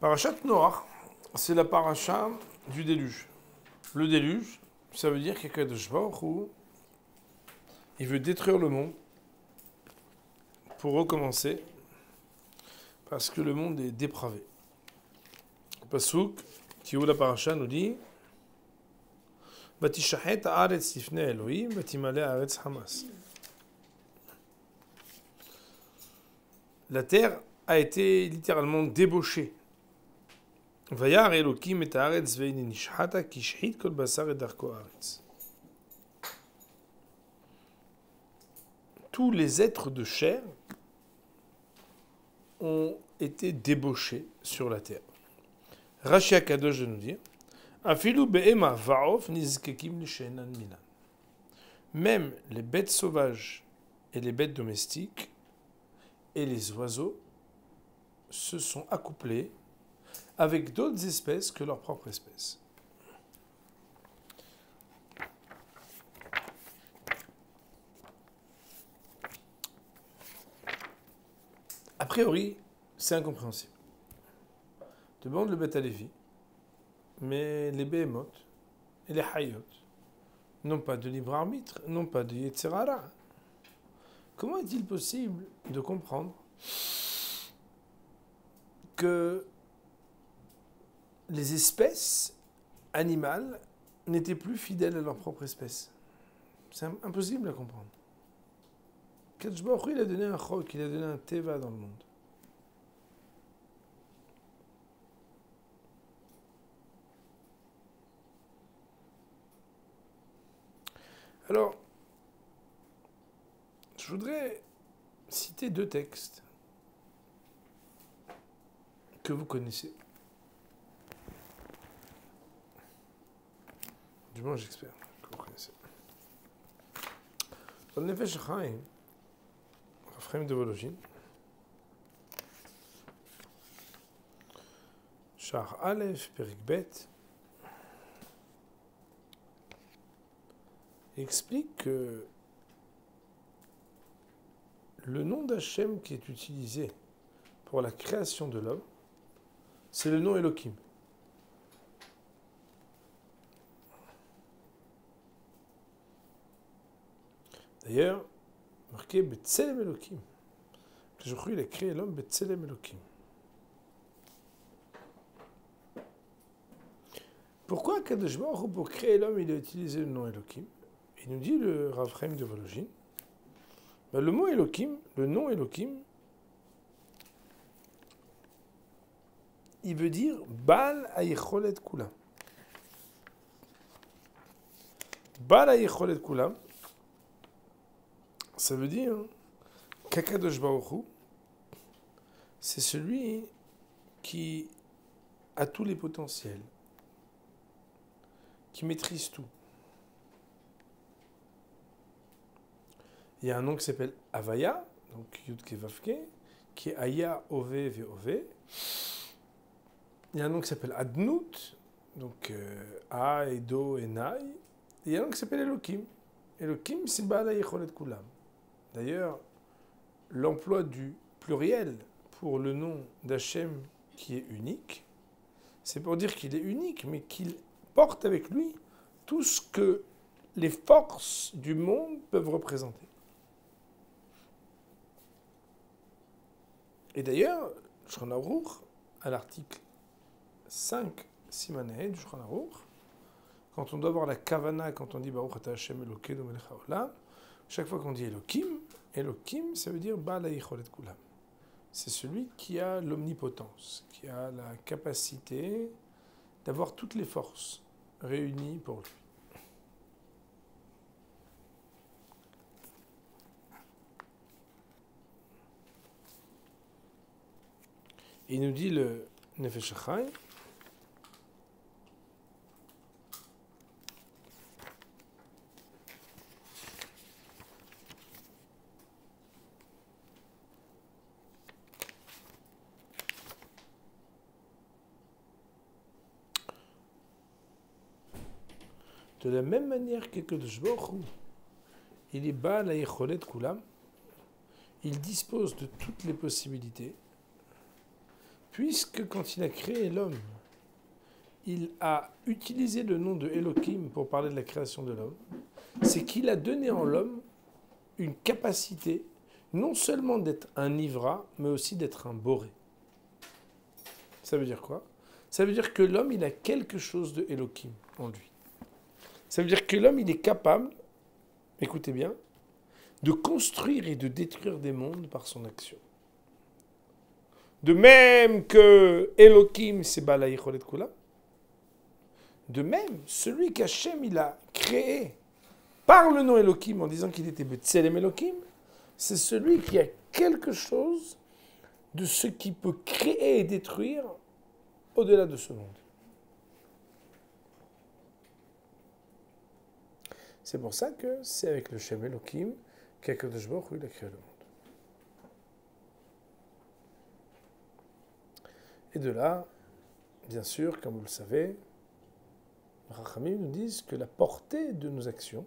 Parashat Noach, c'est la paracha du déluge. Le déluge, ça veut dire qu'Akadosh Baruch Hu, il veut détruire le monde pour recommencer, parce que le monde est dépravé. Le Pasuk, qui ouvre la paracha, nous dit Batishahet haaretz lifnei Elohim, batimale haaretz Hamas. La terre a été littéralement débauchée. Vayar Elokim et haaretz ve'ine nishhata kishhit kol basar et darko haaretz. Tous les êtres de chair ont été débauchés sur la terre. Rashi HaKadosh de nous dire Afilu be'ema va'of nizkekim l'she'enan minan. Même les bêtes sauvages et les bêtes domestiques et les oiseaux se sont accouplés avec d'autres espèces que leur propre espèce. A priori, c'est incompréhensible. Demande le Beth Alevi, mais les Behemoth et les Hayot n'ont pas de libre arbitre, n'ont pas de Yetzer Hara. Comment est-il possible de comprendre que les espèces animales n'étaient plus fidèles à leur propre espèce? C'est impossible à comprendre. Kadosh Baruch Hu, il a donné un chok, il a donné un teva dans le monde. Alors, je voudrais citer deux textes que vous connaissez. Du moins, j'espère que vous connaissez. Dans le Nefesh Chaim, Raphaim de Vologine, Shar Aleph, Perik Bet, explique que le nom d'Hachem qui est utilisé pour la création de l'homme, c'est le nom Elohim. D'ailleurs, marqué Betselem Elohim. Je crois qu'il a créé l'homme Betselem Elohim. Pourquoi Kadosh Baruch Hu, pour créer l'homme, il a utilisé le nom Elohim? Il nous dit le Rav Chaim de Vologine, le mot Elohim, le nom Elohim, il veut dire Bal Hayecholet Kulam. Bal Hayecholet Kulam, ça veut dire qu'Akadosh Baruch Hu, c'est celui qui a tous les potentiels, qui maîtrise tout. Il y a un nom qui s'appelle Avaya, donc Yudke Vavke, qui est Aya Ove Veove. Il y a un nom qui s'appelle Adnut, donc A et Do et Nai. Et il y a un nom qui s'appelle Elohim. Elohim, c'est Baal Hayecholet Kulam. D'ailleurs, l'emploi du pluriel pour le nom d'Hachem qui est unique, c'est pour dire qu'il est unique, mais qu'il porte avec lui tout ce que les forces du monde peuvent représenter. Et d'ailleurs, Shulchan Aruch, à l'article 5, Simaneh du Shulchan Aruch, quand on doit voir la kavana, quand on dit Baruch Ata Hashem Elokeinu melech haolam, chaque fois qu'on dit Elohim, Elohim, ça veut dire Baal Hayecholet Kulam. C'est celui qui a l'omnipotence, qui a la capacité d'avoir toutes les forces réunies pour lui. Il nous dit le Nefesh Chaim, de la même manière que Kadosh Baruch Hu, il est Baal Hayecholet Kulam, il dispose de toutes les possibilités, puisque quand il a créé l'homme, il a utilisé le nom de Elohim pour parler de la création de l'homme, c'est qu'il a donné en l'homme une capacité non seulement d'être un Ivra, mais aussi d'être un Boré. Ça veut dire quoi? Ça veut dire que l'homme, il a quelque chose de Elohim en lui. Ça veut dire que l'homme, il est capable, écoutez bien, de construire et de détruire des mondes par son action. De même que Elohim, c'est Bala Yicholet Kula, de même, celui qu'Hachem, il a créé par le nom Elohim en disant qu'il était B'Tselem Elohim, c'est celui qui a quelque chose de ce qui peut créer et détruire au-delà de ce monde. C'est pour ça que c'est avec le Shem Elohim qu'Akadosh Baruch Hu il a créé le monde. Et de là, bien sûr, comme vous le savez, les Rachamim nous disent que la portée de nos actions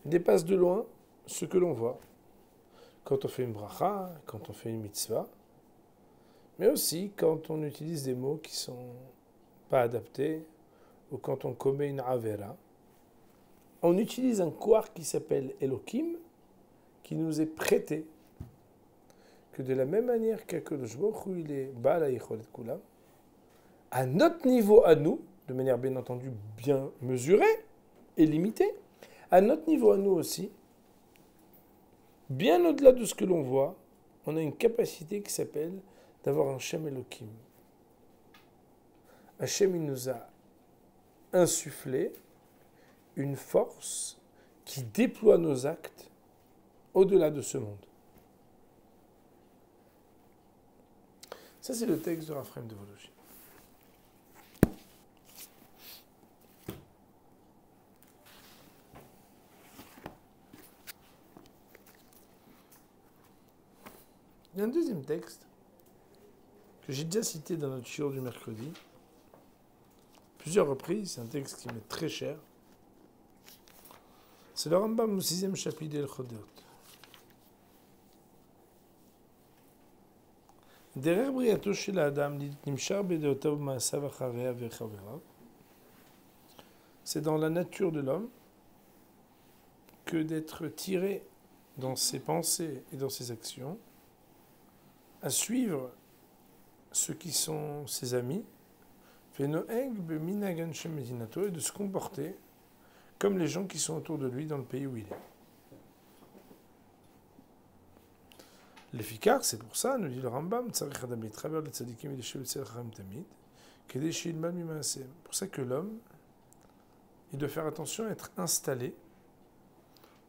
dépasse de loin ce que l'on voit. Quand on fait une bracha, quand on fait une mitzvah, mais aussi quand on utilise des mots qui ne sont pas adaptés, ou quand on commet une avera, on utilise un quark qui s'appelle Elohim, qui nous est prêté, que de la même manière qu'Akadosh Baruch Hu il est Baal Yicholet Kulam, à notre niveau à nous, de manière bien entendu bien mesurée et limitée, à notre niveau à nous aussi, bien au-delà de ce que l'on voit, on a une capacité qui s'appelle d'avoir un Shem Elohim. Hachem, il nous a insufflé une force qui déploie nos actes au-delà de ce monde. Ça, c'est le texte de Raphaël de Vologine. Il y a un deuxième texte que j'ai déjà cité dans notre shiur du mercredi, plusieurs reprises, c'est un texte qui m'est très cher. C'est le Rambam au 6e chapitre d'El Chodot. Derech briato shel ha'adam nimshar bedeotav ma'asav acharei vechaverav. C'est dans la nature de l'homme que d'être tiré dans ses pensées et dans ses actions à suivre ceux qui sont ses amis, et de se comporter comme les gens qui sont autour de lui dans le pays où il est. L'efficace, c'est pour ça, nous dit le Rambam, c'est pour ça que l'homme, il doit faire attention à être installé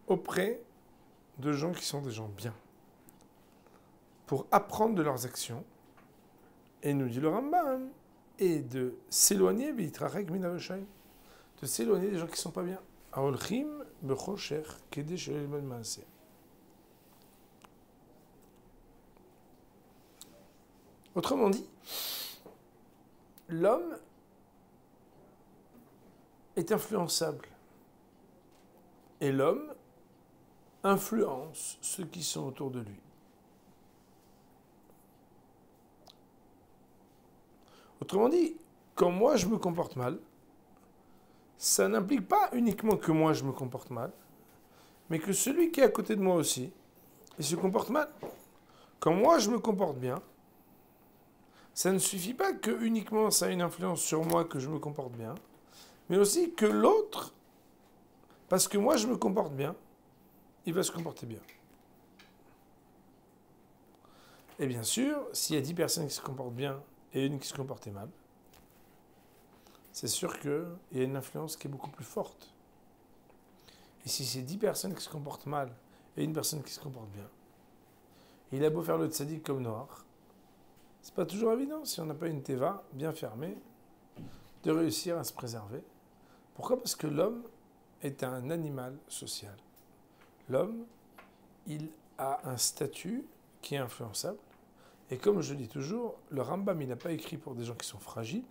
auprès de gens qui sont des gens bien, pour apprendre de leurs actions, et nous dit le Rambam, et de s'éloigner, de s'éloigner des gens qui ne sont pas bien. Autrement dit, l'homme est influençable. Et l'homme influence ceux qui sont autour de lui. Autrement dit, quand moi je me comporte mal, ça n'implique pas uniquement que moi je me comporte mal, mais que celui qui est à côté de moi aussi, il se comporte mal. Quand moi je me comporte bien, ça ne suffit pas que uniquement ça a une influence sur moi que je me comporte bien, mais aussi que l'autre, parce que moi je me comporte bien, il va se comporter bien. Et bien sûr, s'il y a 10 personnes qui se comportent bien et une qui se comportait mal, c'est sûr qu'il y a une influence qui est beaucoup plus forte. Et si c'est 10 personnes qui se comportent mal et une personne qui se comporte bien, il a beau faire le tzaddik comme noir, c'est pas toujours évident, si on n'a pas une teva bien fermée, de réussir à se préserver. Pourquoi ? Parce que l'homme est un animal social. L'homme, il a un statut qui est influençable. Et comme je dis toujours, le Rambam, il n'a pas écrit pour des gens qui sont fragiles.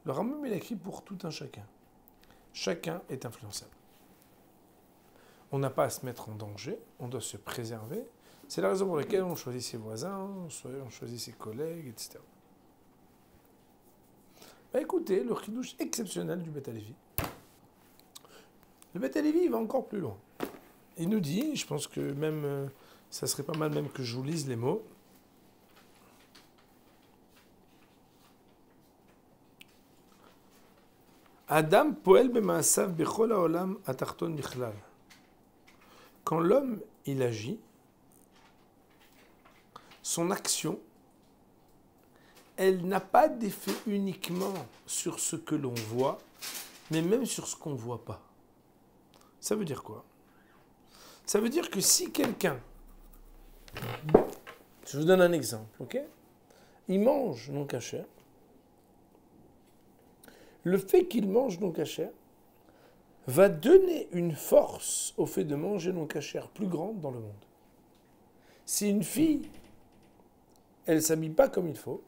Le Rambam, il a écrit pour tout un chacun. Chacun est influençable. On n'a pas à se mettre en danger, on doit se préserver, C'est la raison pour laquelle on choisit ses voisins, on choisit ses collègues, etc. Bah écoutez, le chidouche exceptionnel du Beth Halevi. Le Beth Halevi va encore plus loin. Il nous dit, je pense que même, ça serait pas mal même que je vous lise les mots. Adam poel b'ma'asav bechol ha'olam atachton bichlal. Quand l'homme, il agit, son action, elle n'a pas d'effet uniquement sur ce que l'on voit, mais même sur ce qu'on ne voit pas. Ça veut dire quoi? Ça veut dire que si quelqu'un, je vous donne un exemple, ok? Il mange non kasher. Le fait qu'il mange non kasher va donner une force au fait de manger non kasher plus grande dans le monde. Si une fille, elle ne s'habille pas comme il faut,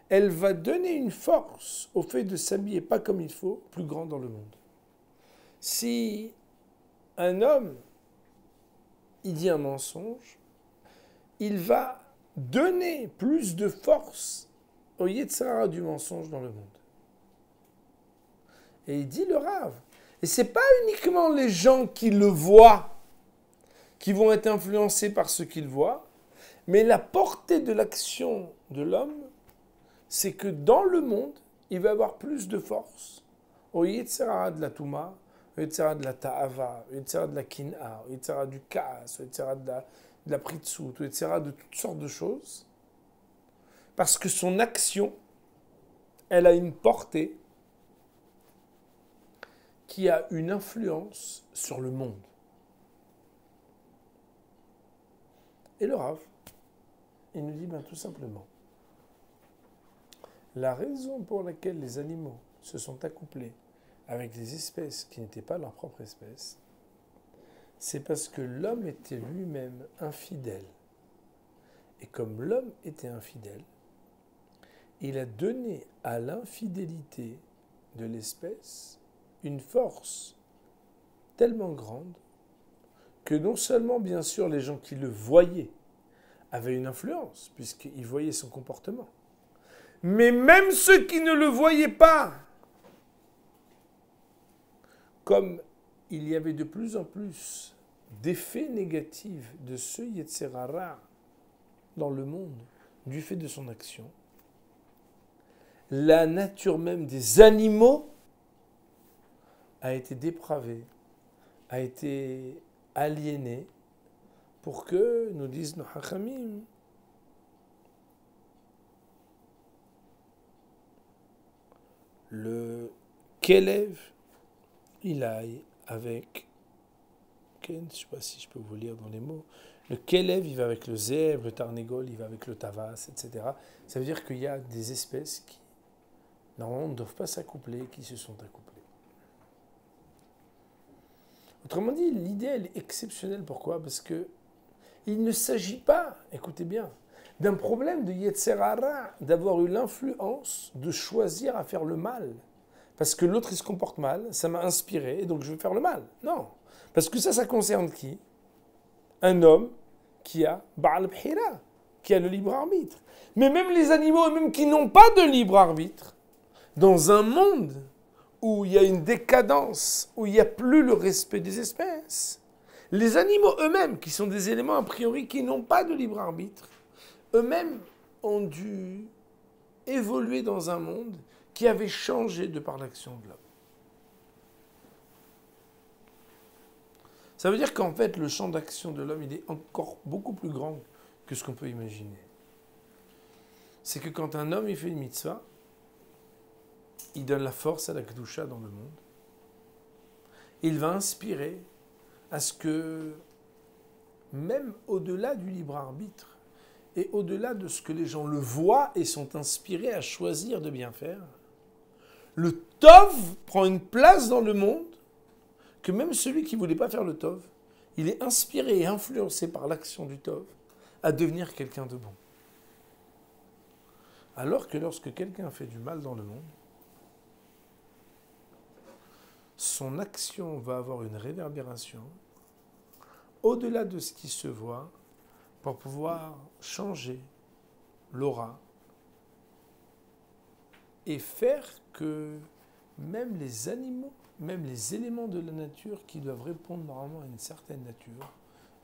elle va donner une force au fait de s'habiller pas comme il faut plus grande dans le monde. Si un homme, il dit un mensonge, il va donner plus de force au Yetzirah du mensonge dans le monde. Et il dit le Rav. Et ce n'est pas uniquement les gens qui le voient qui vont être influencés par ce qu'ils voient, mais la portée de l'action de l'homme, c'est que dans le monde, il va avoir plus de force au Yetzirah de la Touma, au Yetzirah de la Ta'ava, au Yetzirah de la Kin'a, au Yetzirah du Kaas, au Yetzirah de la Pritsout, au Yetzirah de toutes sortes de choses, parce que son action, elle a une portée qui a une influence sur le monde. Et le Rav, il nous dit tout simplement, la raison pour laquelle les animaux se sont accouplés avec des espèces qui n'étaient pas leur propre espèce, c'est parce que l'homme était lui-même infidèle. Et comme l'homme était infidèle, il a donné à l'infidélité de l'espèce une force tellement grande que non seulement, bien sûr, les gens qui le voyaient avaient une influence, puisqu'ils voyaient son comportement, mais même ceux qui ne le voyaient pas, comme il y avait de plus en plus d'effets négatifs de ce Yetzirah dans le monde, du fait de son action, la nature même des animaux a été dépravée, a été aliénée, pour que, nous disent nos hachamim, le Kelev, il aille avec, je ne sais pas si je peux vous lire dans les mots, le Kelev, il va avec le zèbre, le Tarnégol, il va avec le Tavas, etc. Ça veut dire qu'il y a des espèces qui, normalement, ne doivent pas s'accoupler, qui se sont accouplées. Autrement dit, l'idée, elle est exceptionnelle. Pourquoi? Parce que il ne s'agit pas, écoutez bien, d'un problème de Yetzirah, d'avoir eu l'influence de choisir à faire le mal. Parce que l'autre, il se comporte mal, ça m'a inspiré, et donc je vais faire le mal. Non. Parce que ça concerne qui? Un homme qui a Baal Bhira, qui a le libre arbitre. Mais même les animaux, même qui n'ont pas de libre arbitre, dans un monde où il y a une décadence, où il n'y a plus le respect des espèces, les animaux eux-mêmes, qui sont des éléments a priori qui n'ont pas de libre arbitre, eux-mêmes ont dû évoluer dans un monde qui avait changé de par l'action de l'homme. Ça veut dire qu'en fait, le champ d'action de l'homme, il est encore beaucoup plus grand que ce qu'on peut imaginer. C'est que quand un homme il fait une mitzvah, il donne la force à la Kedusha dans le monde. Il va inspirer à ce que, même au-delà du libre arbitre, et au-delà de ce que les gens le voient et sont inspirés à choisir de bien faire, le Tov prend une place dans le monde que même celui qui ne voulait pas faire le Tov, il est inspiré et influencé par l'action du Tov à devenir quelqu'un de bon. Alors que lorsque quelqu'un fait du mal dans le monde, son action va avoir une réverbération au-delà de ce qui se voit, pour pouvoir changer l'aura et faire que même les animaux, même les éléments de la nature qui doivent répondre normalement à une certaine nature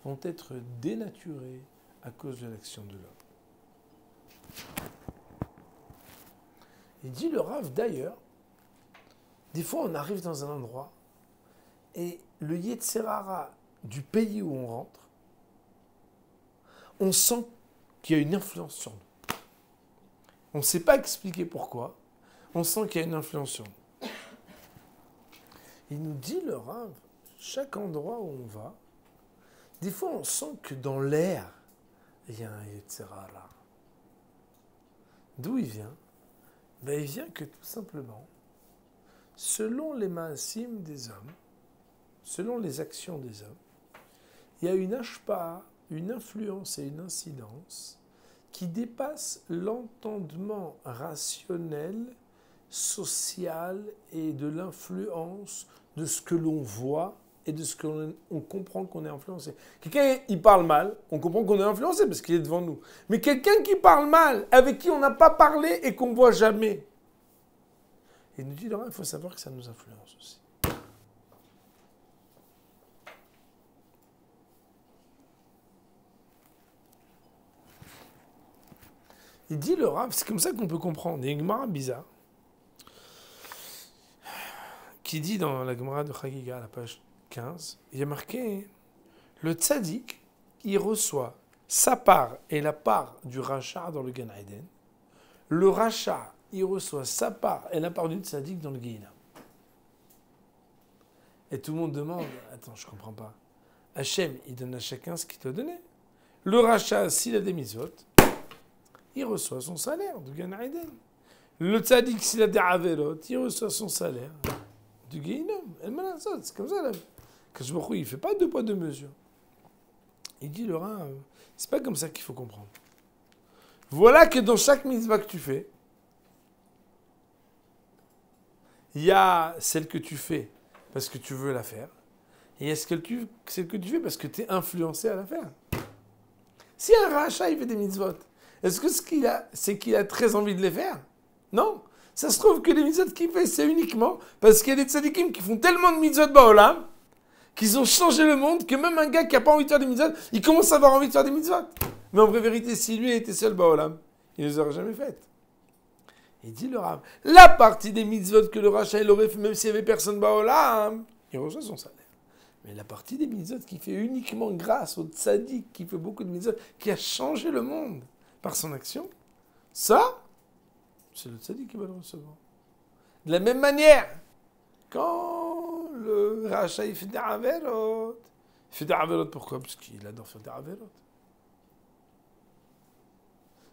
vont être dénaturés à cause de l'action de l'homme. Il dit le Rav d'ailleurs, des fois on arrive dans un endroit et le Yetzer Hara du pays où on rentre, on sent qu'il y a une influence sur nous. On ne sait pas expliquer pourquoi, on sent qu'il y a une influence sur nous. Il nous dit le Rav, chaque endroit où on va, des fois on sent que dans l'air, il y a un Yetzer Hara. D'où il vient? Ben, il vient que tout simplement, selon les maasim des hommes, selon les actions des hommes, il y a une hashpa, une influence et une incidence qui dépasse l'entendement rationnel, social et de l'influence de ce que l'on voit et de ce qu'on comprend qu'on est influencé. Quelqu'un, il parle mal, on comprend qu'on est influencé parce qu'il est devant nous. Mais quelqu'un qui parle mal, avec qui on n'a pas parlé et qu'on ne voit jamais, il nous dit, il faut savoir que ça nous influence aussi. Il dit le Rav, c'est comme ça qu'on peut comprendre. Il y a une Gemara bizarre qui dit dans la Gemara de Chagiga, à la page 15, il y a marqué le tzaddik, il reçoit sa part et la part du rachat dans le Gan Eden. Le rachat, il reçoit sa part et la part du tzaddik dans le Gehinam. Et tout le monde demande, attends, je comprends pas. Hachem, il donne à chacun ce qu'il doit donner. Le rachat, s'il a des mitzvot, il reçoit son salaire du Gan Eden. Le tzaddik, s'il a des averot, il reçoit son salaire du Gehinam. C'est comme ça, là. Kadosh Baruch Hu, il ne fait pas deux poids, deux mesures. Il dit, le Rav, c'est pas comme ça qu'il faut comprendre. Voilà que dans chaque mitzvah que tu fais, il y a celle que tu fais parce que tu veux la faire, et il y a celle que tu fais parce que tu es influencé à la faire. Si un rachat, il fait des mitzvot, est-ce que c'est qu'il a très envie de les faire? Non. Ça se trouve que les mitzvot qu'il fait, c'est uniquement parce qu'il y a des tzadikim qui font tellement de mitzvot ba'olam, qu'ils ont changé le monde, que même un gars qui n'a pas envie de faire des mitzvot, il commence à avoir envie de faire des mitzvot. Mais en vraie vérité, si lui était seul ba'olam, il ne les aurait jamais faites. Il dit le Rav, la partie des mitzvot que le rachat il aurait fait, même s'il n'y avait personne ba'olam, il reçoit son salaire. Mais la partie des mitzvot qu'il fait uniquement grâce au tzaddik, qui fait beaucoup de mitzvot, qui a changé le monde par son action, ça, c'est le tzaddik qui va le recevoir. De la même manière, quand le rachat il fait des averot, il fait des averot pourquoi? Parce qu'il adore faire des averot.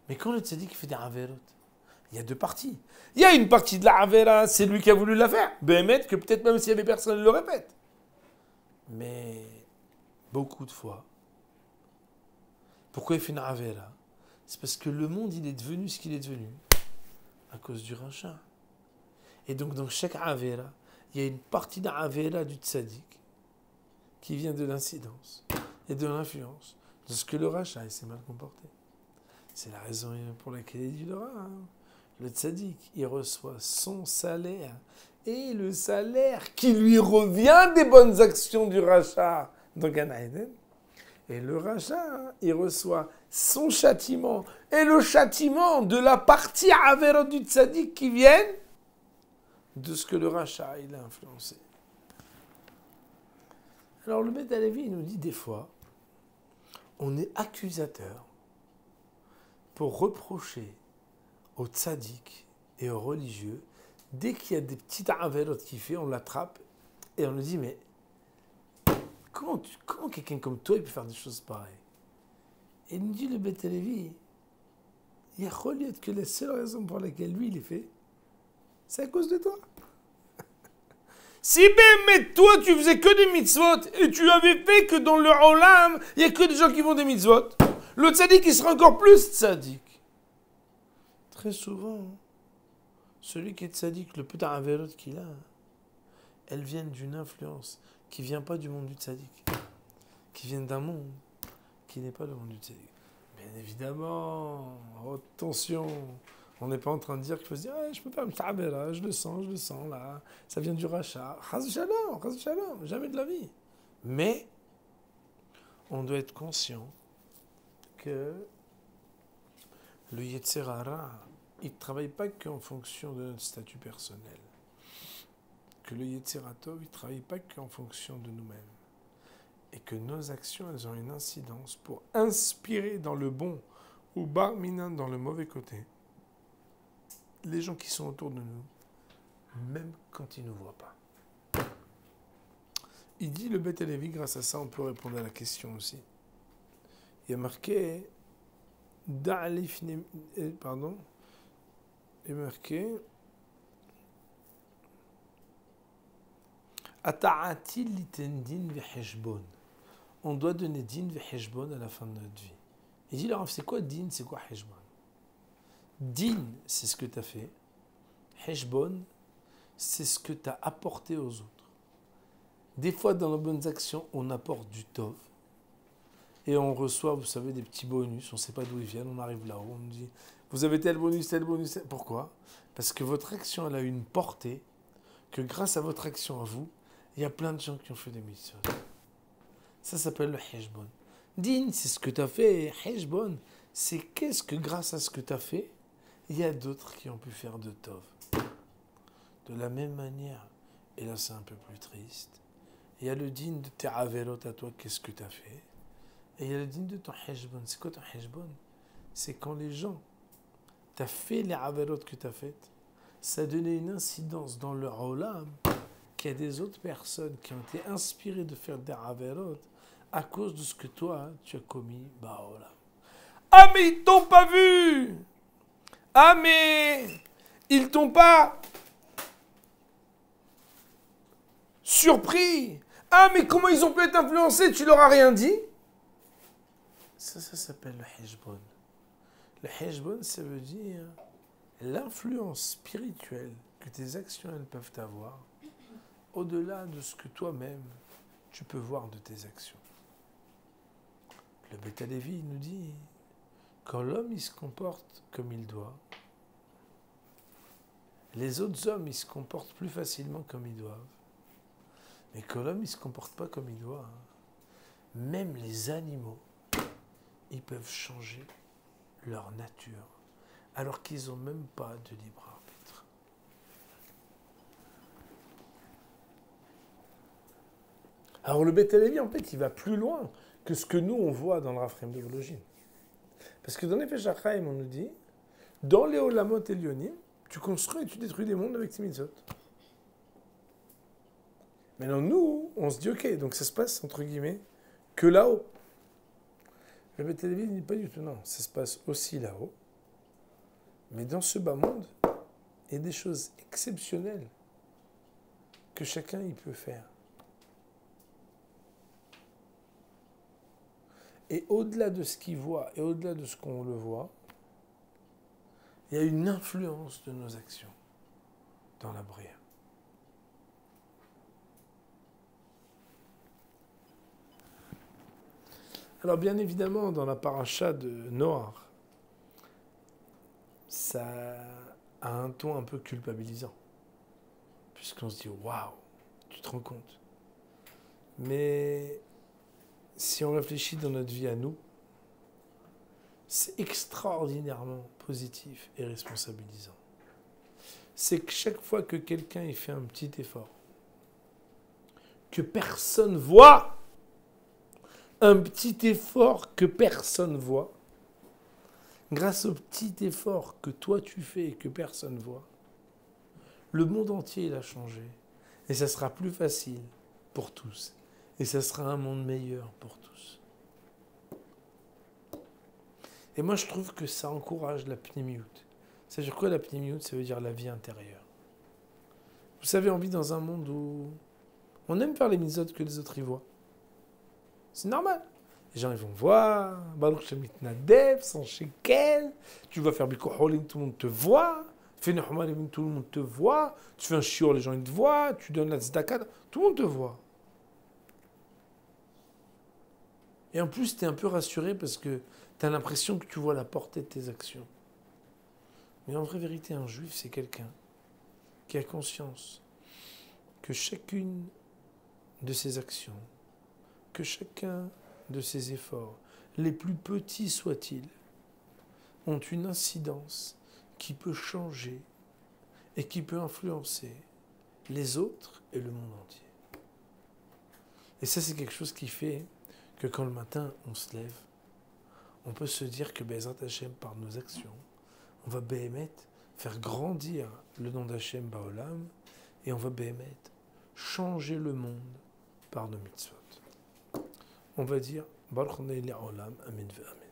Mais quand le tzaddik fait des averot, il y a deux parties. Il y a une partie de la avera, c'est lui qui a voulu la faire. Béhémet, que peut-être même s'il y avait personne, il le répète. Mais beaucoup de fois, pourquoi il fait une avera? C'est parce que le monde, il est devenu ce qu'il est devenu à cause du rachat. Et donc, dans chaque avera, il y a une partie de l'avera du tzaddik qui vient de l'incidence et de l'influence de ce que le rachat s'est mal comporté. C'est la raison pour laquelle il dit le Rav. Le tzaddik, il reçoit son salaire et le salaire qui lui revient des bonnes actions du rachat dans Gan Eden. Et le rachat, il reçoit son châtiment et le châtiment de la partie averot du tzaddik qui viennent de ce que le rachat il a influencé. Alors le Beth Halevi, il nous dit des fois, on est accusateur pour reprocher aux tzaddik et aux religieux, dès qu'il y a des petites averot qu'il fait, on l'attrape et on lui dit, mais comment quelqu'un comme toi il peut faire des choses pareilles? Et il nous dit le Beth Halevi, il y a religieux que la seule raison pour laquelle lui il les fait, c'est à cause de toi. Si mais toi tu faisais que des mitzvot et tu avais fait que dans le olam, il n'y a que des gens qui font des mitzvot, le tzaddik il sera encore plus tzaddik. Très souvent, celui qui est tzaddik, le peu d'averot qu'il a, elles viennent d'une influence qui ne vient pas du monde du tzaddik, qui vient d'un monde qui n'est pas le monde du tzaddik. Bien évidemment, attention, on n'est pas en train de dire qu'il faut se dire ah, je peux pas me taber là, je le sens là, ça vient du rachat. Chas shalom, jamais de la vie. Mais on doit être conscient que le Yetzer Hara, il ne travaille pas qu'en fonction de notre statut personnel. Que le Yetzer Tov, il ne travaille pas qu'en fonction de nous-mêmes. Et que nos actions, elles ont une incidence pour inspirer dans le bon ou bar minan dans le mauvais côté les gens qui sont autour de nous, même quand ils ne nous voient pas. Il dit le Beth Lévi, grâce à ça, on peut répondre à la question aussi. Il y a marqué pardon, il y a marqué Ata'atil liten din v'heshbon. On doit donner din v'heshbon à la fin de notre vie. Il dit, c'est quoi din, c'est quoi heshbon? Din, c'est ce que tu as fait. Heshbon, c'est ce que tu as apporté aux autres. Des fois, dans nos bonnes actions, on apporte du tov. Et on reçoit, vous savez, des petits bonus. On ne sait pas d'où ils viennent. On arrive là-haut, on nous dit, vous avez tel bonus, tel bonus. Pourquoi? Parce que votre action, elle a une portée, que grâce à votre action à vous, il y a plein de gens qui ont fait des mitzvot. Ça s'appelle le heshbon. Din, c'est ce que tu as fait. Heshbon, c'est qu'est-ce que grâce à ce que tu as fait, il y a d'autres qui ont pu faire de tov. De la même manière, et là c'est un peu plus triste, il y a le din de tes averot à toi, qu'est-ce que tu as fait, et il y a le din de ton heshbon. C'est quoi ton heshbon? C'est quand les gens, tu as fait les averot que tu as faites, ça a donné une incidence dans leur olam, qu'il y a des autres personnes qui ont été inspirées de faire des averot à cause de ce que toi, tu as commis, olam. Ah mais ils t'ont pas vu! Ah mais ils t'ont pas surpris! Ah mais comment ils ont pu être influencés? Tu leur as rien dit? Ça s'appelle le heshbon. Le heshbon, ça veut dire l'influence spirituelle que tes actions elles peuvent avoir au-delà de ce que toi-même tu peux voir de tes actions. Le Beth Lévi nous dit, quand l'homme il se comporte comme il doit, les autres hommes ils se comportent plus facilement comme ils doivent. Mais quand l'homme il ne se comporte pas comme il doit, même les animaux, ils peuvent changer leur nature, alors qu'ils n'ont même pas de libre arbitre. Alors le Beth Lévi, en fait, il va plus loin que ce que nous, on voit dans le Raphaim de Vologine. Parce que dans les Nefesh HaChaim, on nous dit, dans les Olamot Elyonim, tu construis et tu détruis des mondes avec tes mitzvot. Maintenant, nous, on se dit, ok, donc ça se passe, entre guillemets, que là-haut. Le Beth Lévi ne dit pas du tout, non, ça se passe aussi là-haut. Mais dans ce bas monde, il y a des choses exceptionnelles que chacun y peut faire. Et au-delà de ce qu'il voit et au-delà de ce qu'on le voit, il y a une influence de nos actions dans la Bria. Alors bien évidemment, dans la paracha de Noach, ça a un ton un peu culpabilisant. Puisqu'on se dit, waouh, tu te rends compte. Mais si on réfléchit dans notre vie à nous, c'est extraordinairement positif et responsabilisant. C'est que chaque fois que quelqu'un y fait un petit effort, que personne voit, un petit effort que personne voit, grâce au petit effort que toi tu fais et que personne voit, le monde entier il a changé. Et ça sera plus facile pour tous. Et ça sera un monde meilleur pour tous. Et moi je trouve que ça encourage la pnimiout. Ça veut dire quoi la pnimiout? Ça veut dire la vie intérieure. Vous savez, on vit dans un monde où on aime faire les mitzvot que les autres y voient. C'est normal. Les gens ils vont voir, Baruch Shemit Nadev, sans shekel, tu vas faire Bikuh Holim, tout le monde te voit, fais Nehmarim, tout le monde te voit, tu fais un shiur, les gens ils te voient, tu donnes la tzedaka, tout le monde te voit. Et en plus, tu es un peu rassuré parce que Tu as l'impression que tu vois la portée de tes actions. Mais en vraie vérité, un juif, c'est quelqu'un qui a conscience que chacune de ses actions, que chacun de ses efforts, les plus petits soient-ils, ont une incidence qui peut changer et qui peut influencer les autres et le monde entier. Et ça, c'est quelque chose qui fait que quand le matin, on se lève, on peut se dire que Bezrat Hashem, par nos actions, on va Béhémet faire grandir le nom d'Hachem Baolam et on va Béhémet changer le monde par nos mitzvot. On va dire Baruch Olam, Amen ve Amen.